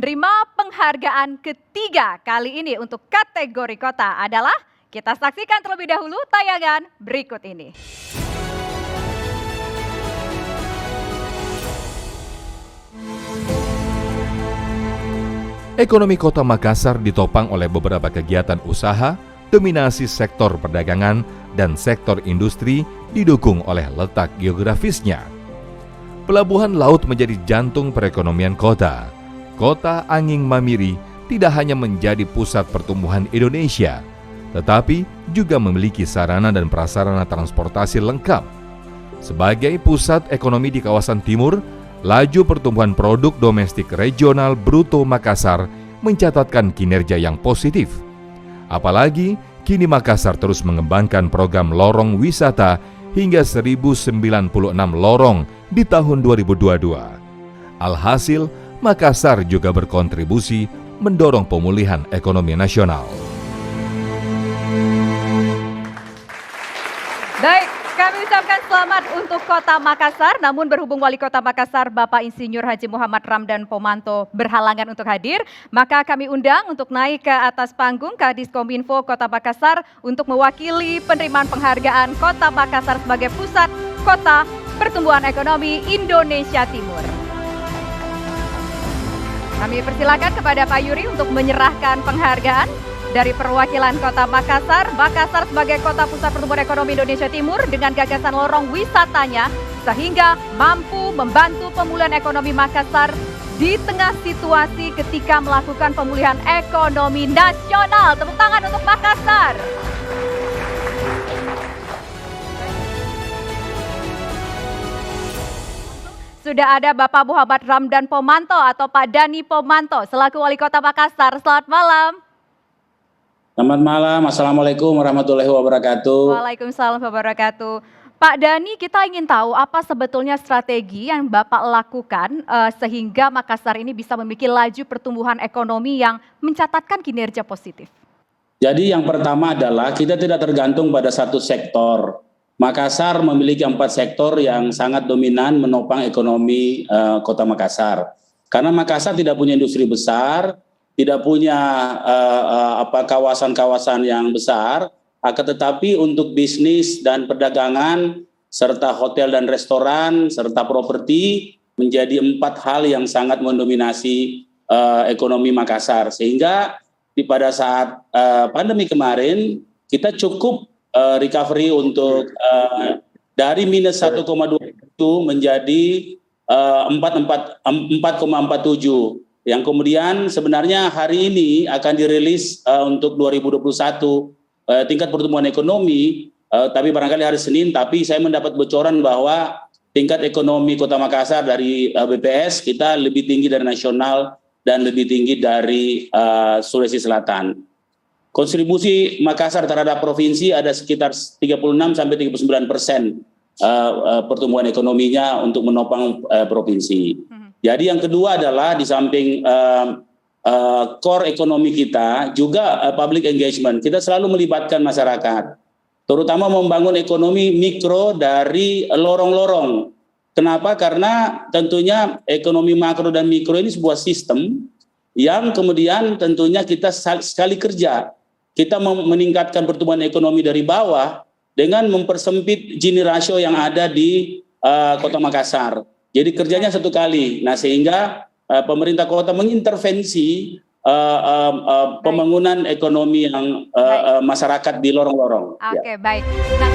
penerima penghargaan ketiga kali ini untuk kategori kota adalah, kita saksikan terlebih dahulu tayangan berikut ini. Ekonomi Kota Makassar ditopang oleh beberapa kegiatan usaha, dominasi sektor perdagangan, dan sektor industri didukung oleh letak geografisnya. Pelabuhan laut menjadi jantung perekonomian kota. Kota Anging Mamiri tidak hanya menjadi pusat pertumbuhan Indonesia, tetapi juga memiliki sarana dan prasarana transportasi lengkap. Sebagai pusat ekonomi di kawasan timur, laju pertumbuhan produk domestik regional bruto Makassar mencatatkan kinerja yang positif. Apalagi kini Makassar terus mengembangkan program lorong wisata hingga 1096 lorong di tahun 2022. Alhasil, Makassar juga berkontribusi mendorong pemulihan ekonomi nasional. Baik, kami ucapkan selamat untuk Kota Makassar, namun berhubung Wali Kota Makassar Bapak Insinyur Haji Muhammad Ramdan Pomanto berhalangan untuk hadir, maka kami undang untuk naik ke atas panggung Kadiskominfo Kota Makassar untuk mewakili penerimaan penghargaan Kota Makassar sebagai pusat kota pertumbuhan ekonomi Indonesia Timur. Kami persilakan kepada Pak Yuri untuk menyerahkan penghargaan dari perwakilan Kota Makassar. Makassar sebagai kota pusat pertumbuhan ekonomi Indonesia Timur dengan gagasan lorong wisatanya sehingga mampu membantu pemulihan ekonomi Makassar di tengah situasi ketika melakukan pemulihan ekonomi nasional. Tepuk tangan untuk Makassar. Sudah ada Bapak Muhammad Ramdan Pomanto atau Pak Dani Pomanto selaku Wali Kota Makassar. Selamat malam. Selamat malam, Assalamualaikum warahmatullahi wabarakatuh. Waalaikumsalam warahmatullahi wabarakatuh. Pak Dani, kita ingin tahu apa sebetulnya strategi yang Bapak lakukan sehingga Makassar ini bisa memiliki laju pertumbuhan ekonomi yang mencatatkan kinerja positif. Jadi yang pertama adalah kita tidak tergantung pada satu sektor. Makassar memiliki 4 sektor yang sangat dominan menopang ekonomi Kota Makassar. Karena Makassar tidak punya industri besar, tidak punya kawasan-kawasan yang besar, akan tetapi untuk bisnis dan perdagangan serta hotel dan restoran serta properti menjadi 4 hal yang sangat mendominasi ekonomi Makassar. Sehingga pada saat pandemi kemarin kita cukup recovery untuk dari minus 1,2 itu menjadi 4,47. Yang kemudian sebenarnya hari ini akan dirilis untuk 2021 tingkat pertumbuhan ekonomi, tapi barangkali hari Senin, tapi saya mendapat bocoran bahwa tingkat ekonomi Kota Makassar dari BPS kita lebih tinggi dari nasional dan lebih tinggi dari Sulawesi Selatan. Kontribusi Makassar terhadap provinsi ada sekitar 36-39% pertumbuhan ekonominya untuk menopang provinsi. Jadi yang kedua adalah di samping core ekonomi kita juga public engagement. Kita selalu melibatkan masyarakat, terutama membangun ekonomi mikro dari lorong-lorong. Kenapa? Karena tentunya ekonomi makro dan mikro ini sebuah sistem yang kemudian tentunya kita sekali kerja. Kita meningkatkan pertumbuhan ekonomi dari bawah dengan mempersempit Gini ratio yang ada di Kota Makassar. Jadi kerjanya satu kali. Nah sehingga pemerintah kota mengintervensi pembangunan ekonomi yang masyarakat di lorong-lorong. Oke, baik. Nah,